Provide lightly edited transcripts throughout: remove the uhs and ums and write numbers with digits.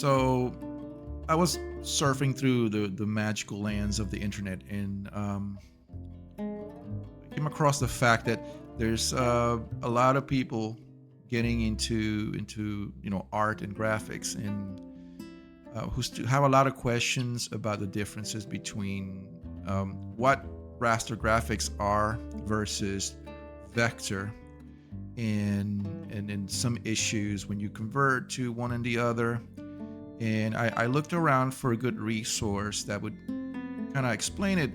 So I was surfing through the magical lands of the internet and came across the fact that there's a lot of people getting into art and graphics and have a lot of questions about the differences between what raster graphics are versus vector and some issues when you convert to one and the other. And I looked around for a good resource that would kind of explain it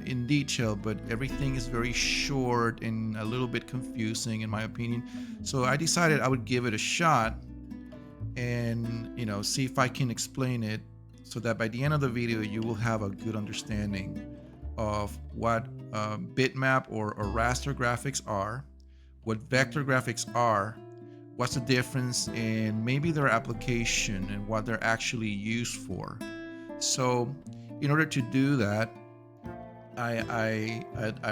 in detail, but everything is very short and a little bit confusing in my opinion. So I decided I would give it a shot and see if I can explain it so that by the end of the video you will have a good understanding of what bitmap or raster graphics are, what vector graphics are, what's the difference, and maybe their application and what they're actually used for. So in order to do that, I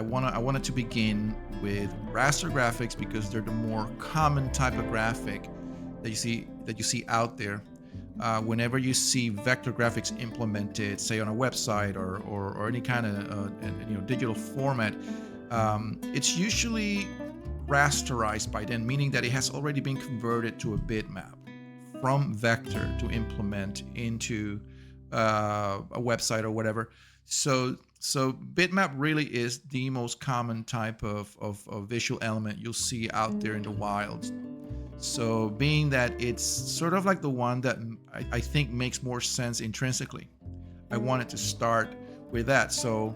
wanted to begin with raster graphics because they're the more common type of graphic that you see out there. Whenever you see vector graphics implemented, say on a website or any kind of digital format, it's usually rasterized by then, meaning that it has already been converted to a bitmap from vector to implement into a website or whatever. So bitmap really is the most common type of visual element you'll see out there in the wild. So being that it's sort of like the one that I think makes more sense intrinsically, I wanted to start with that. So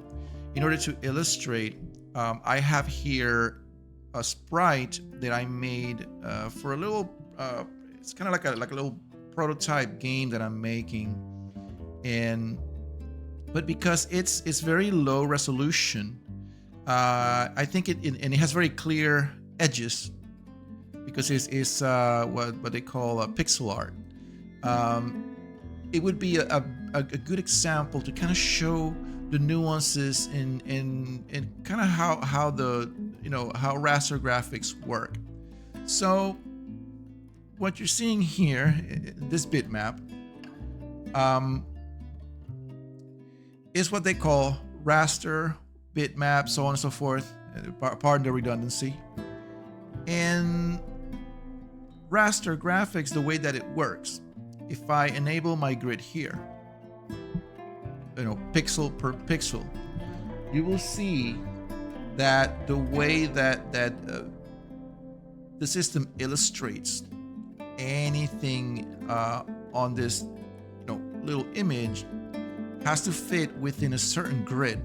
in order to illustrate, I have here a sprite that I made for a little, it's kind of like a little prototype game that I'm making. But because it's very low resolution, I think it has very clear edges because it's what they call a pixel art. It would be a good example to kind of show the nuances in kind of how the how raster graphics work. So what you're seeing here, this bitmap, is what they call raster, bitmap, so on and so forth. Pardon the redundancy. And raster graphics, the way that it works, if I enable my grid here, pixel per pixel, you will see that the way that the system illustrates anything on this little image has to fit within a certain grid.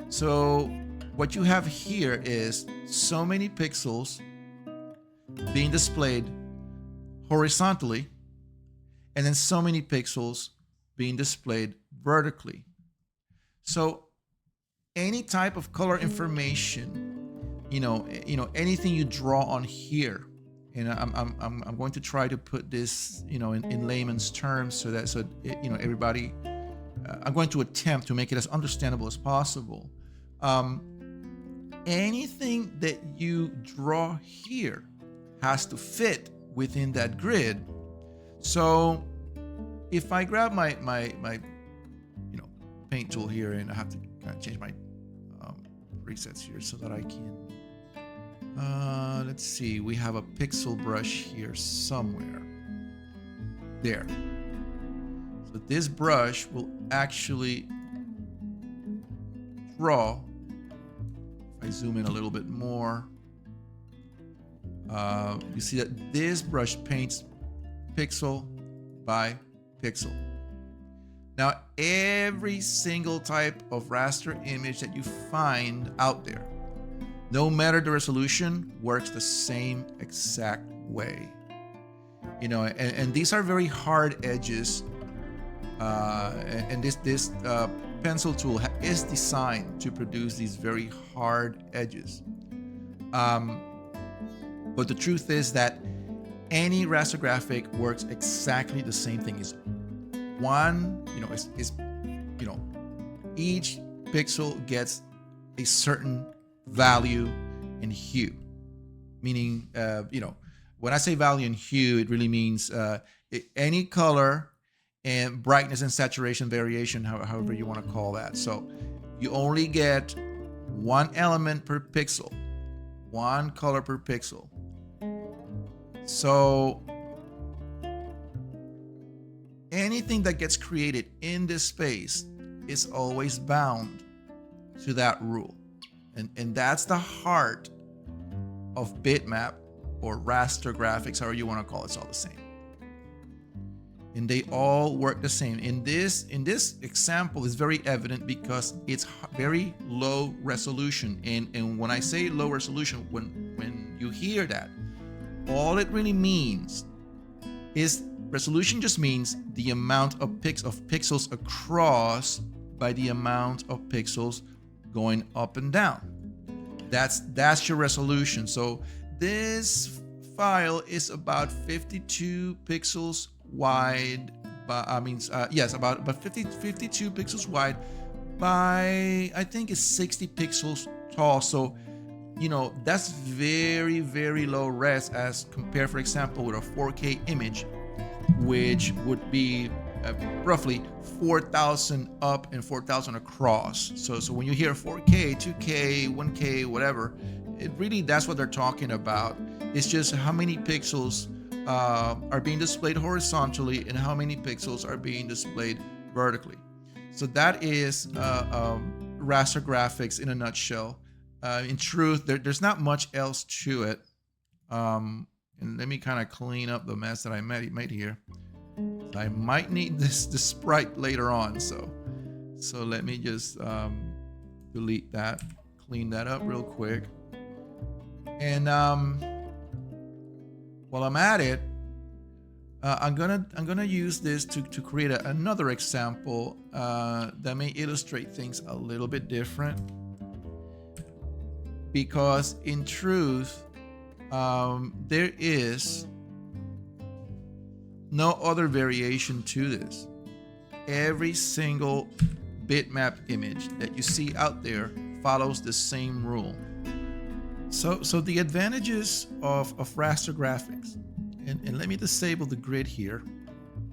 So what you have here is so many pixels being displayed horizontally, and then so many pixels being displayed vertically. So any type of color information, anything you draw on here, and I'm going to try to put this, in layman's terms so everybody. I'm going to attempt to make it as understandable as possible. Anything that you draw here has to fit within that grid. So if I grab my paint tool here, and I have to kind of change my presets here so that I can let's see, we have a pixel brush here somewhere there. So this brush will actually draw, if I zoom in a little bit more, you see that this brush paints pixel by pixel. Now, every single type of raster image that you find out there, no matter the resolution, works the same exact way. And these are very hard edges. And this pencil tool is designed to produce these very hard edges. But the truth is that any raster graphic works exactly the same thing. Is one, each pixel gets a certain value in hue, meaning, when I say value and hue, it really means any color and brightness and saturation variation, however you want to call that. So you only get one element per pixel, one color per pixel. So anything that gets created in this space is always bound to that rule. And that's the heart of bitmap or raster graphics, however you want to call it. It's all the same. And they all work the same. In this example, is very evident because it's very low resolution. And when I say low resolution, when you hear that, all it really means is resolution just means the amount of pixels across by the amount of pixels going up and down. That's your resolution. So this file is about 52 pixels wide, but about 52 pixels wide by, I think it's 60 pixels tall. So that's very, very low res as compared, for example, with a 4K image, which would be roughly 4,000 up and 4,000 across. So when you hear 4K, 2K, 1K, whatever, it really, that's what they're talking about. It's just how many pixels are being displayed horizontally and how many pixels are being displayed vertically. So that is raster graphics in a nutshell. In truth, there's not much else to it. And let me kind of clean up the mess that I made here. I might need this sprite later on, so let me just delete that, clean that up real quick. And while I'm at it, I'm gonna use this to create another example that may illustrate things a little bit different. Because in truth, there is no other variation to this. Every single bitmap image that you see out there follows the same rule. So the advantages of raster graphics, and let me disable the grid here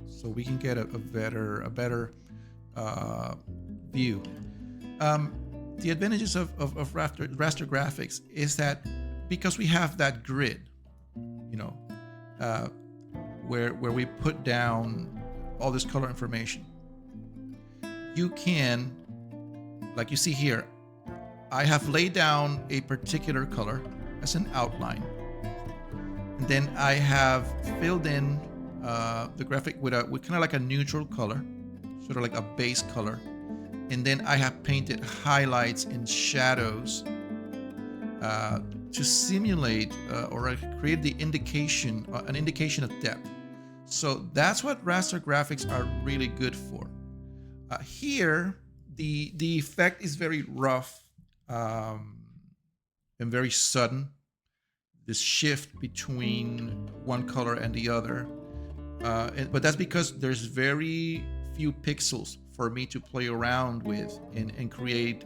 so we can get a better view. The advantages of raster graphics is that because we have that grid, where we put down all this color information, you can, like you see here, I have laid down a particular color as an outline. And then I have filled in the graphic with kind of like a neutral color, sort of like a base color. And then I have painted highlights and shadows to simulate or create the indication, an indication of depth. So that's what raster graphics are really good for. Here, the effect is very rough and very sudden. This shift between one color and the other, but that's because there's very few pixels for me to play around with and create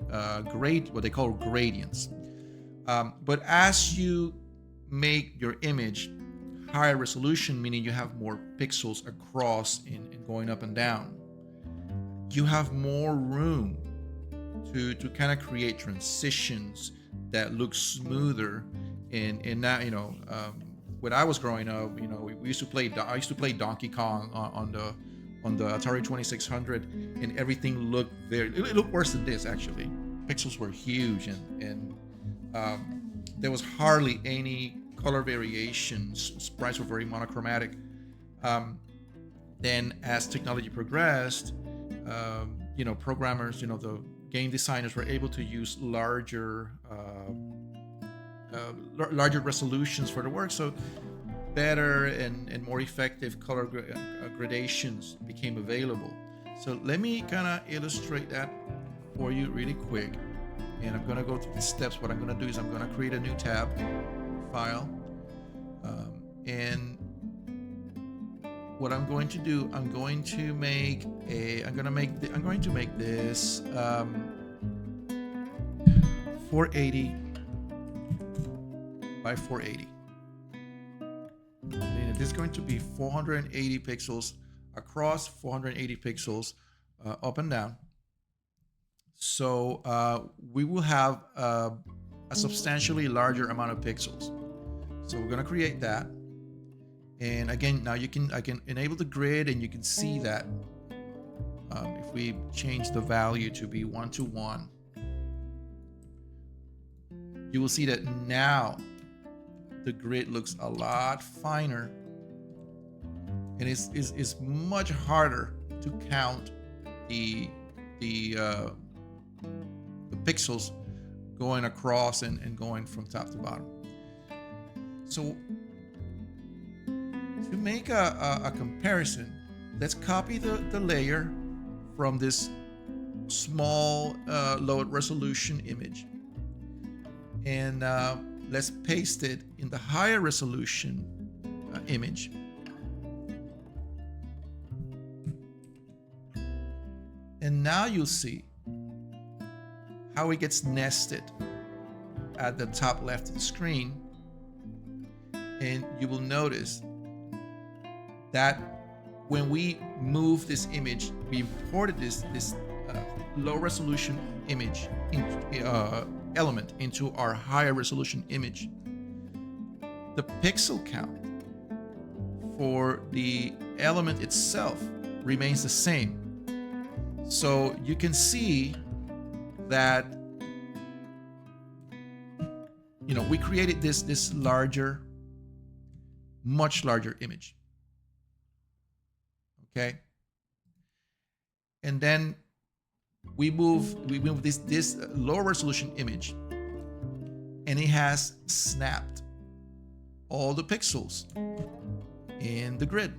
what they call gradients. But as you make your image higher resolution, meaning you have more pixels across and going up and down, you have more room to kind of create transitions that look smoother. And now, when I was growing up, we used to play. I used to play Donkey Kong on the Atari 2600, and everything looked it looked worse than this actually. Pixels were huge, and there was hardly any color variations. Sprites were very monochromatic. Then as technology progressed, programmers, the game designers were able to use larger resolutions for the work, so better and more effective color gradations became available. So let me kind of illustrate that for you really quick, and I'm going to go through the steps. What I'm going to do is I'm going to create a new tab file, and what I'm going to do, I'm going to make this 480 by 480. This is going to be 480 pixels across, 480 pixels up and down. So we will have a substantially larger amount of pixels. So we're going to create that. And again, now I can enable the grid, and you can see that if we change the value to be 1:1, you will see that now the grid looks a lot finer, and it's much harder to count the pixels going across and going from top to bottom. So to make a comparison, let's copy the layer from this small low resolution image, and let's paste it in the higher resolution image. And now you'll see how it gets nested at the top left of the screen. And you will notice that when we move this image, we imported this low resolution image element into our higher resolution image. The pixel count for the element itself remains the same. So you can see that, you know, we created this larger, much larger image. Okay. And then we move this lower resolution image, and it has snapped all the pixels in the grid.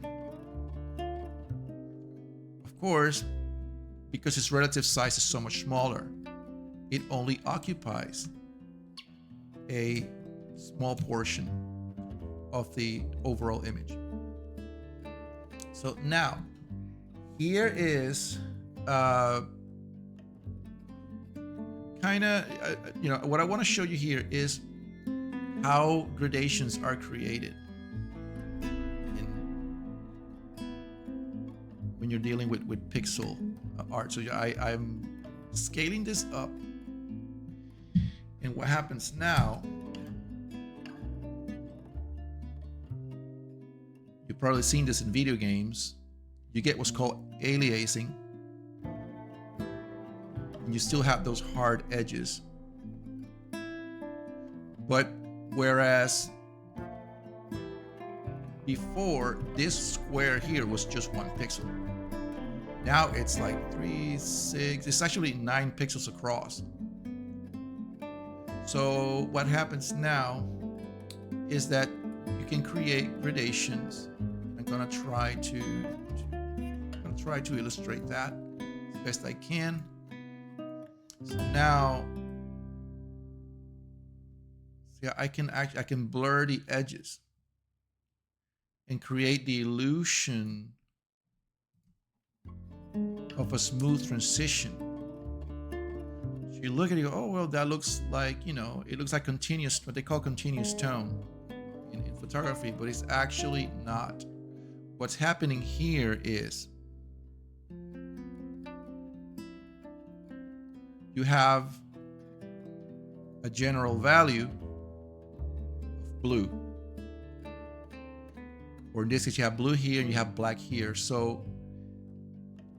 Of course, because its relative size is so much smaller, it only occupies a small portion of the overall image. So now, here is you know, what I want to show you here is how gradations are created when you're dealing with pixel art. So I'm scaling this up, and what happens now, you've probably seen this in video games, you get what's called aliasing, and you still have those hard edges. But whereas before, this square here was just 1 pixel, now it's like 3, 6, it's actually 9 pixels across. So what happens now is that you can create gradations. I'm gonna try to illustrate that as best I can. So now, see, I can blur the edges and create the illusion of a smooth transition. So you look at it, oh well, that looks like, you know, it looks like continuous, what they call continuous tone in photography, but it's actually not. What's happening here is you have a general value of blue, or in this case you have blue here and you have black here. So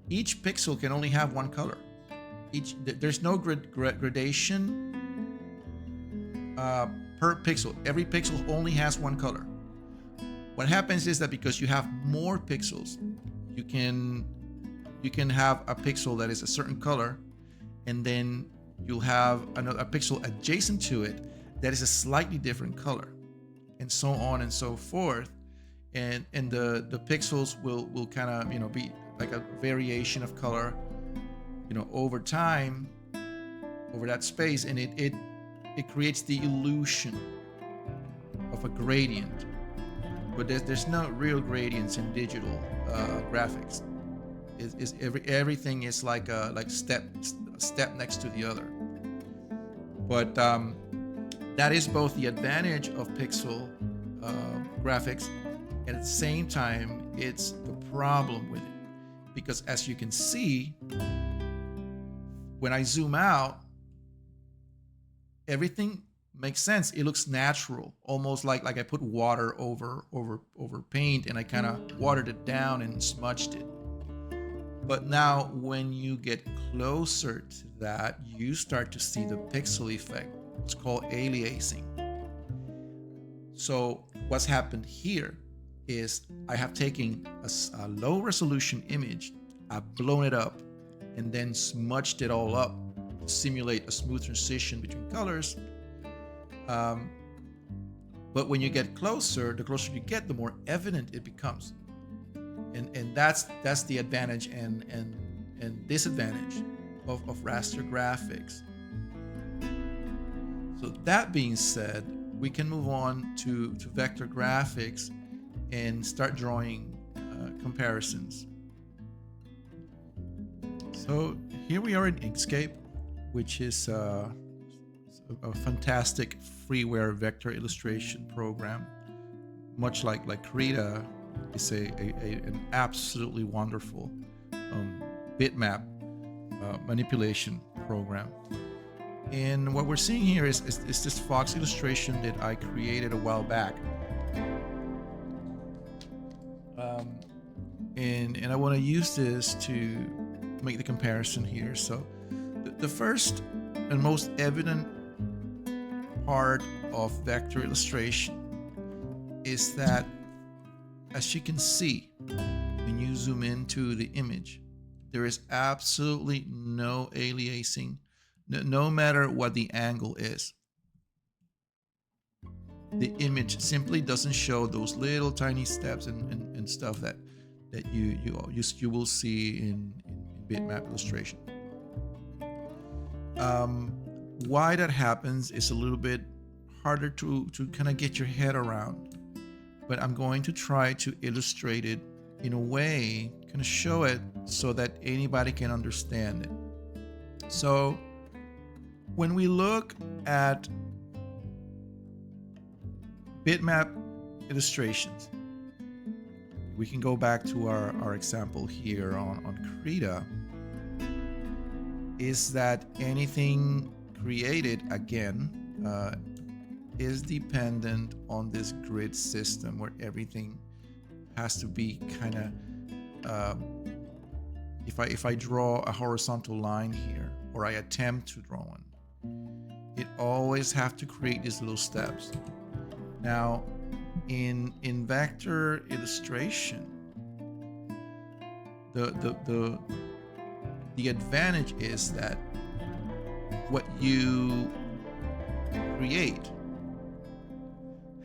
each pixel can only have 1 color. There's no gradation per pixel. Every pixel only has 1 color. What happens is that because you have more pixels, you can have a pixel that is a certain color, and then you'll have a pixel adjacent to it that is a slightly different color, and so on and so forth. And the pixels will kind of, you know, be like a variation of color, you know, over time, over that space, and it creates the illusion of a gradient. But there's no real gradients in digital graphics. Everything is like step next to the other. But that is both the advantage of pixel graphics And at the same time, it's the problem with it. Because as you can see, when I zoom out, everything makes sense. It looks natural, almost like I put water over paint and I kind of watered it down and smudged it. But now when you get closer to that, you start to see the pixel effect. It's called aliasing. So what's happened here is I have taken a low resolution image, I've blown it up, and then smudged it all up to simulate a smooth transition between colors. But when you get closer, the closer you get, the more evident it becomes. And that's the advantage and disadvantage of raster graphics. So that being said, we can move on to vector graphics and start drawing comparisons. So here we are in Inkscape, which is a fantastic freeware vector illustration program. Much like Krita, is an absolutely wonderful bitmap manipulation program. And what we're seeing here is this Fox illustration that I created a while back. And I want to use this to make the comparison here. So the first and most evident part of vector illustration is that, as you can see, when you zoom into the image, there is absolutely no aliasing, no matter what the angle is. The image simply doesn't show those little tiny steps and stuff that you will see in bitmap illustration. Why that happens is a little bit harder to kind of get your head around, but I'm going to try to illustrate it in a way, kind of show it so that anybody can understand it. So when we look at bitmap illustrations, we can go back to our example here on Krita, is that anything created, again, is dependent on this grid system where everything has to be kind of, if I draw a horizontal line here, or I attempt to draw one, it always have to create these little steps. Now, in vector illustration, the advantage is that what you create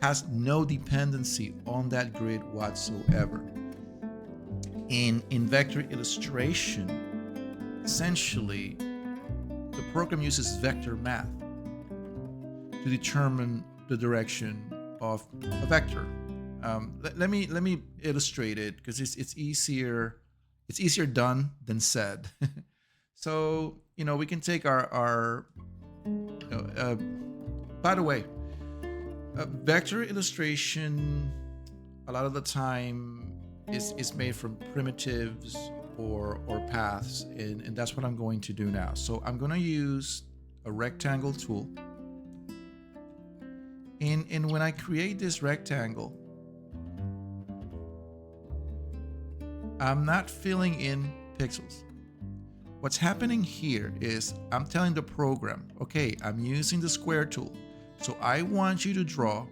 has no dependency on that grid whatsoever. In vector illustration, essentially, the program uses vector math to determine the direction of a vector. Let me illustrate it because it's easier done than said. So we can take our by the way, vector illustration a lot of the time is made from primitives or paths, and that's what I'm going to do now. So I'm going to use a rectangle tool, and when I create this rectangle, I'm not filling in pixels. What's happening here is I'm telling the program, okay, I'm using the square tool, so I want you to draw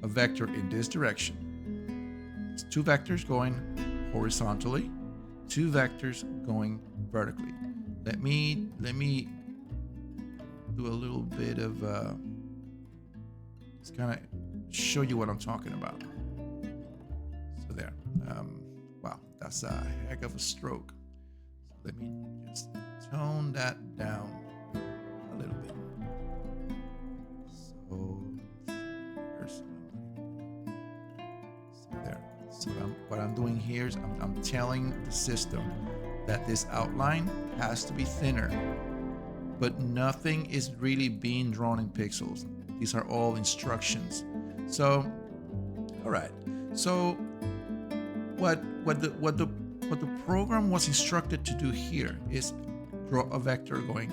a vector in this direction. It's two vectors going horizontally, two vectors going vertically. Let me do a little bit of just kind of show you what I'm talking about. So there. Wow, that's a heck of a stroke. So let me just tone that down a little bit. So there. So what I'm doing here is I'm telling the system that this outline has to be thinner, but nothing is really being drawn in pixels. These are all instructions. So, all right. So what the program was instructed to do here is draw a vector going,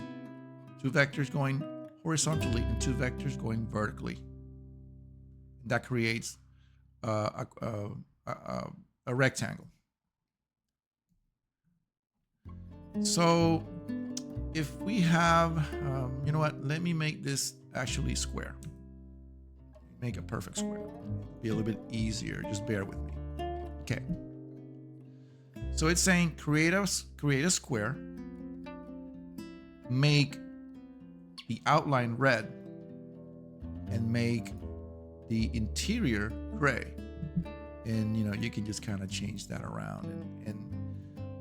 two vectors going horizontally and two vectors going vertically. That creates a rectangle. So if we have, you know what, let me make this actually square. Make a perfect square. Be a little bit easier, just bear with me. Okay. So it's saying create a square, make the outline red, and make the interior gray. And you know, you can just kind of change that around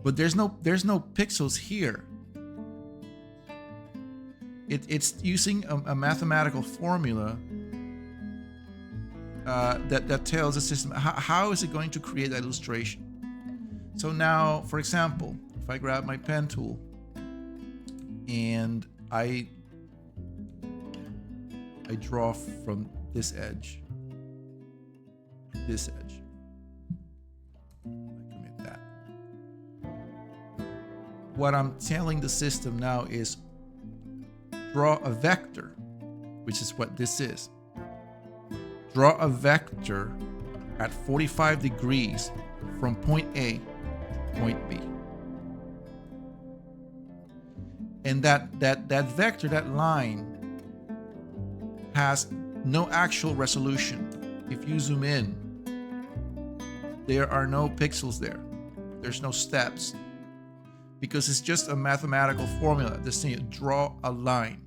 but there's no pixels here. It's using a mathematical formula that tells the system how is it going to create that illustration. So now, for example, if I grab my pen tool and I draw from this edge, I commit that. What I'm telling the system now is draw a vector, which is what this is. Draw a vector at 45 degrees from point A to point B. And that vector, that line, has no actual resolution. If you zoom in, there are no pixels there. There's no steps. Because it's just a mathematical formula. This thing, draw a line,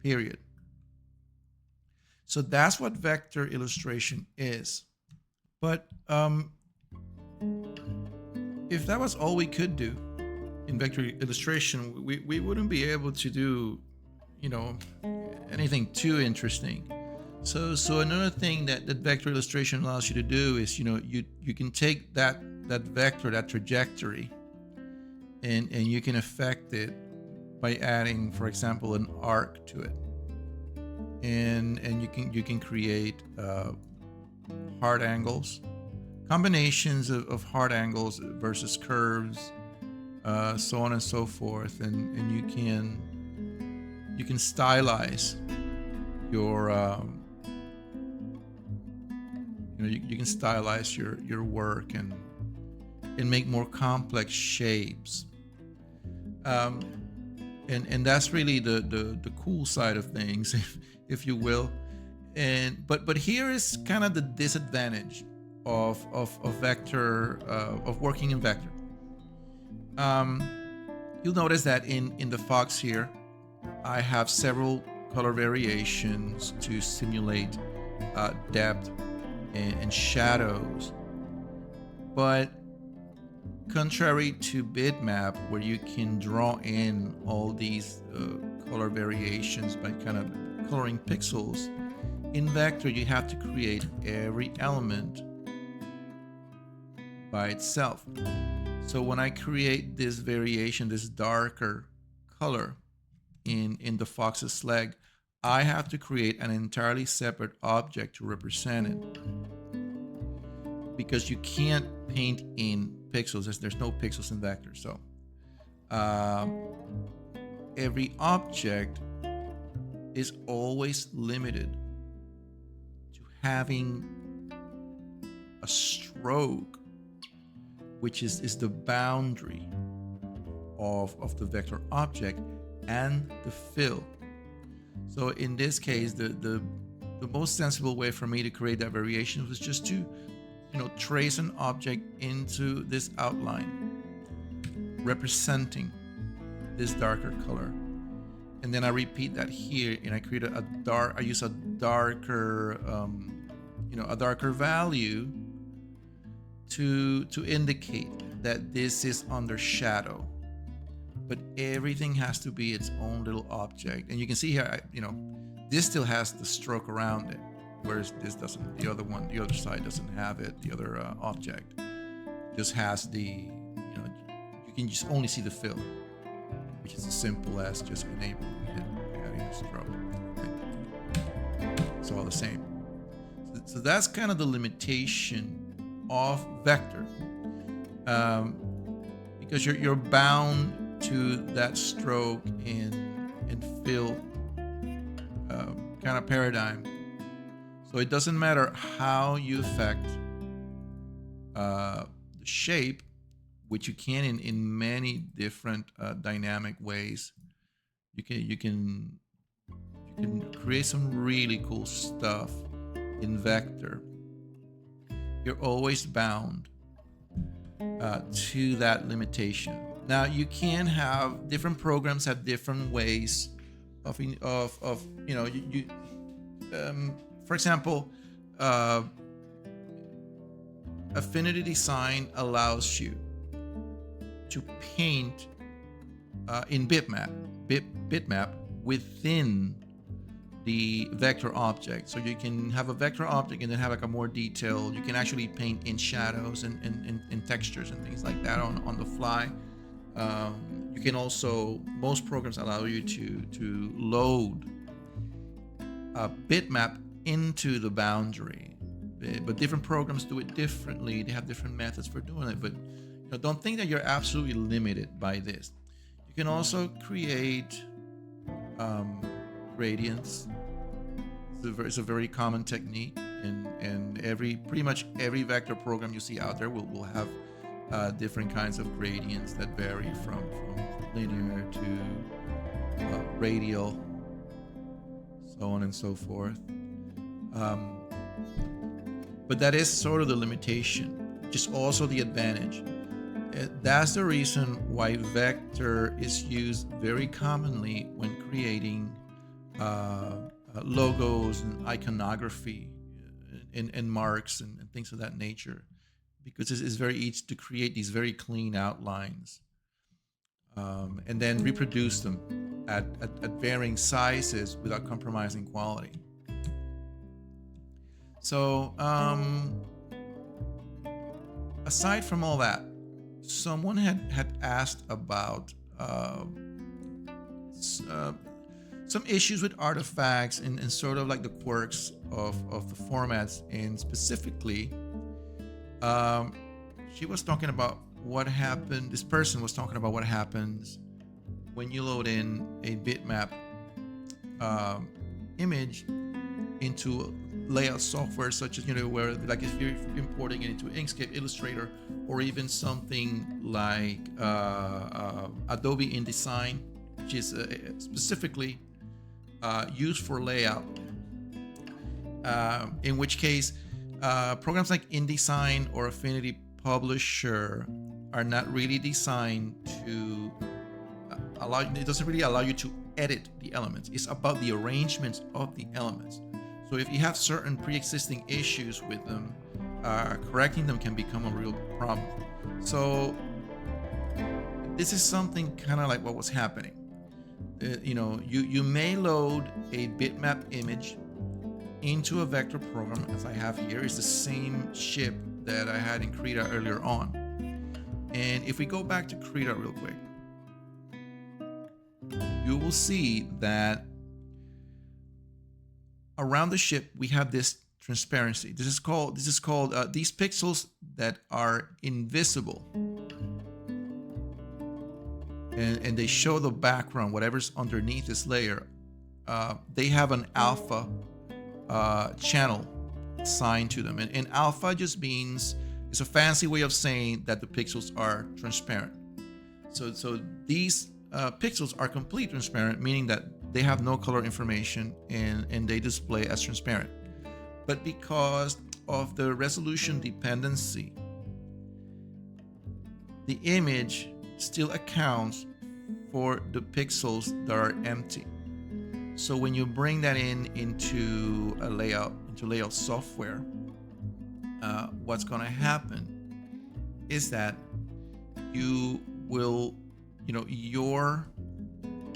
period. So that's what vector illustration is. But if that was all we could do in vector illustration, we wouldn't be able to do, you know, anything too interesting. So another thing that vector illustration allows you to do is, you know, you can take that vector, that trajectory, and you can affect it by adding, for example, an arc to it. And you can create hard angles, combinations of hard angles versus curves, so on and so forth, and you can stylize your you can stylize your work and make more complex shapes. And that's really the cool side of things, if you will. But here is kind of the disadvantage of vector, of working in vector. You'll notice that in the fox here, I have several color variations to simulate depth and shadows. But contrary to bitmap, where you can draw in all these color variations by kind of coloring pixels, in vector you have to create every element by itself. So when I create this variation, this darker color in the fox's leg, I have to create an entirely separate object to represent it, because you can't paint in pixels, as there's no pixels in vector. So every object is always limited to having a stroke, which is the boundary of the vector object, and the fill. So in this case, the most sensible way for me to create that variation was just to, you know, trace an object into this outline representing this darker color, and then I repeat that here, and I create I use a darker a darker value to indicate that this is under shadow. But everything has to be its own little object, and you can see here, this still has the stroke around it, whereas this doesn't. The other side doesn't have it. The other object just has the, you can just only see the fill, which is as simple as just enabling it, adding a stroke. Right? It's all the same. So that's kind of the limitation of vector, um, because you're bound to that stroke and fill kind of paradigm. So it doesn't matter how you affect the shape, which you can in many different dynamic ways. You can create some really cool stuff in vector. You're always bound to that limitation. Now you can have different programs have different ways of for example, uh, Affinity Design allows you to paint in bitmap within the vector object. So you can have a vector object and then have like a more detailed, you can actually paint in shadows and textures and things like that on the fly. You can also, most programs allow you to load a bitmap into the boundary, but different programs do it differently. They have different methods for doing it, but don't think that you're absolutely limited by this. You can also create gradients. It's a very common technique, and pretty much every vector program you see out there will have different kinds of gradients that vary from linear to radial, so on and so forth. But that is sort of the limitation, which is also the advantage. That's the reason why vector is used very commonly when creating logos and iconography and marks and things of that nature, because it's very easy to create these very clean outlines and then reproduce them at varying sizes without compromising quality. So aside from all that, someone had asked about some issues with artifacts and sort of like the quirks of the formats, and specifically she was talking about what happened. This person was talking about what happens when you load in a bitmap image into layout software, such as where, like, if you're importing it into Inkscape, Illustrator, or even something like Adobe InDesign, which is specifically used for layout. In which case, programs like InDesign or Affinity Publisher are not really designed to allow. It doesn't really allow you to edit the elements. It's about the arrangements of the elements. So if you have certain pre-existing issues with them, correcting them can become a real problem. So this is something kind of like what was happening. You may load a bitmap image into a vector program, as I have here. It's the same ship that I had in Krita earlier on. And if we go back to Krita real quick, you will see that around the ship we have this transparency. This is called these pixels that are invisible, and they show the background, whatever's underneath this layer. They have an alpha channel assigned to them, and alpha just means, it's a fancy way of saying that the pixels are transparent. So these pixels are completely transparent, meaning that they have no color information and they display as transparent. But because of the resolution dependency, the image still accounts for the pixels that are empty. So when you bring that into layout software, what's going to happen is that your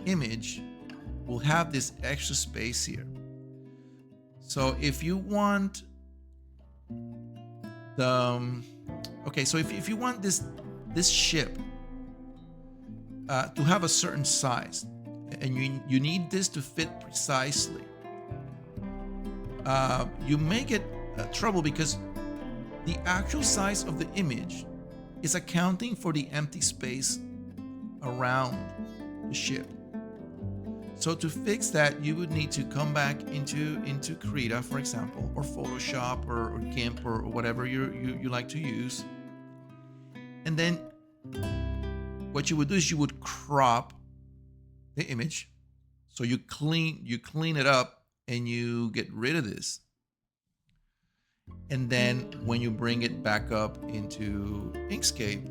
image will have this extra space here. So if you want if you want this ship to have a certain size, and you need this to fit precisely, you make it trouble because the actual size of the image is accounting for the empty space around the ship. So to fix that, you would need to come back into Krita, for example, or Photoshop or GIMP or whatever you like to use. And then what you would do is you would crop the image. So you clean it up and you get rid of this. And then when you bring it back up into Inkscape,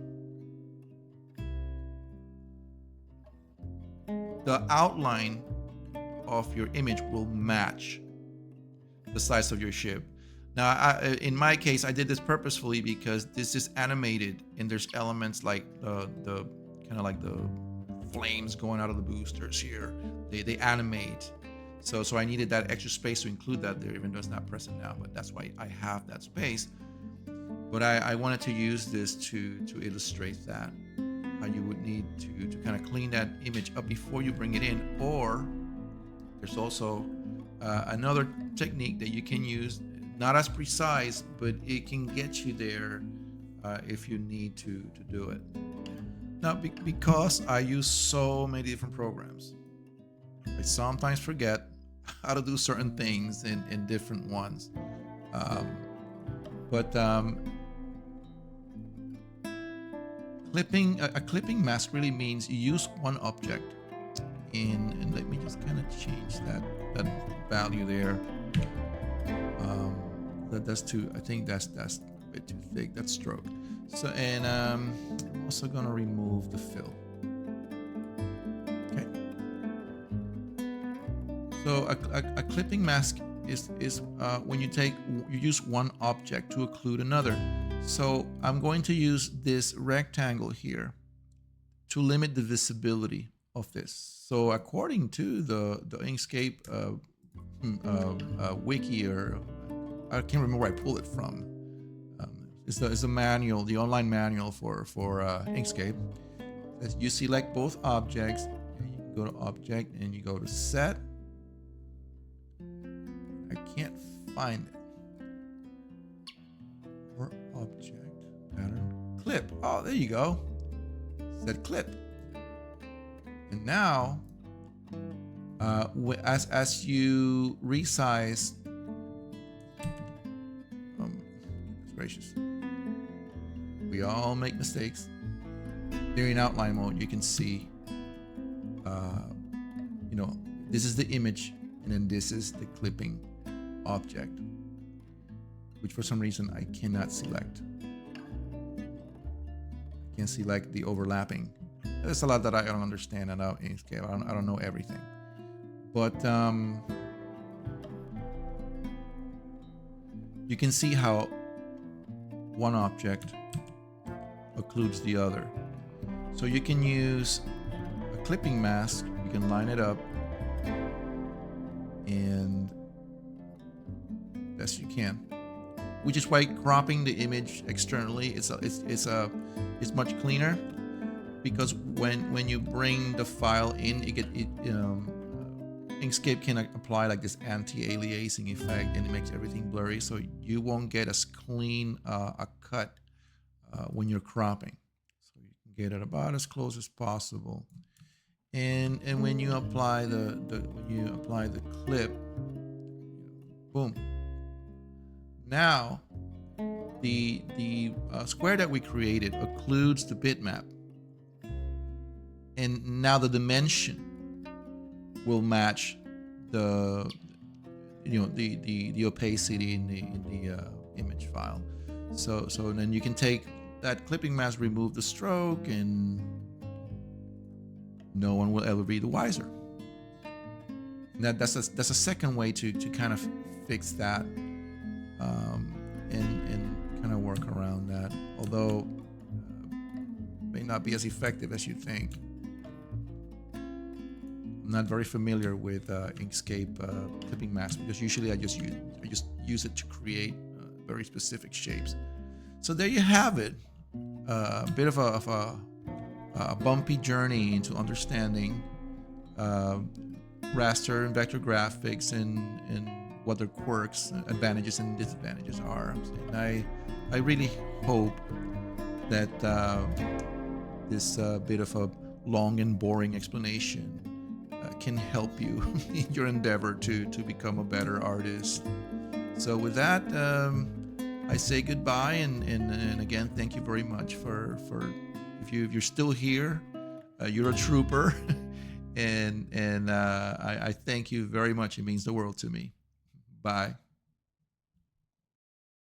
the outline of your image will match the size of your ship. Now, in my case, I did this purposefully because this is animated and there's elements like the kind of like the flames going out of the boosters here. They animate. So I needed that extra space to include that there, even though it's not present now, but that's why I have that space. But I wanted to use this to illustrate that, how you would need to kind of clean that image up before you bring it in. Or there's also another technique that you can use, not as precise, but it can get you there if you need to do it. Now, because I use so many different programs, I sometimes forget how to do certain things in different ones. A clipping mask really means you use one object and let me just kind of change that value there. That's too, I think that's a bit too thick, that stroke. So, and I'm also gonna remove the fill. Okay. So a clipping mask is when you use one object to occlude another. So I'm going to use this rectangle here to limit the visibility of this. So according to the Inkscape wiki, or I can't remember where I pulled it from. It's the manual, the online manual for Inkscape. As you select both objects, and you go to Object and you go to Set. I can't find it. Or Object, Pattern, Clip. Oh, there you go. Set Clip. And now, as you resize, goodness gracious, we all make mistakes. During outline mode, you can see, this is the image, and then this is the clipping object, which for some reason I cannot select. I can't select the overlapping. There's a lot that I don't understand about Inkscape. I don't know everything, but you can see how one object occludes the other. So you can use a clipping mask. You can line it up, and best you can. Which is why cropping the image externally is much cleaner, because when you bring the file in, Inkscape can apply like this anti-aliasing effect, and it makes everything blurry, so you won't get as clean a cut when you're cropping. So you can get it about as close as possible. And when you apply the clip, boom. Now the square that we created occludes the bitmap, and now the dimension will match the opacity in the image file. So then you can take that clipping mask, remove the stroke, and no one will ever be the wiser. And that's a second way to kind of fix that, and kind of work around that, although may not be as effective as you think. I'm not very familiar with Inkscape clipping mask, because usually I just use it to create very specific shapes. So there you have it, a bit of a bumpy journey into understanding raster and vector graphics and what their quirks, advantages, and disadvantages are. And I really hope that this bit of a long and boring explanation can help you in your endeavor to become a better artist. So with that, I say goodbye, and again, thank you very much for if you're still here, you're a trooper, and I thank you very much. It means the world to me. Bye.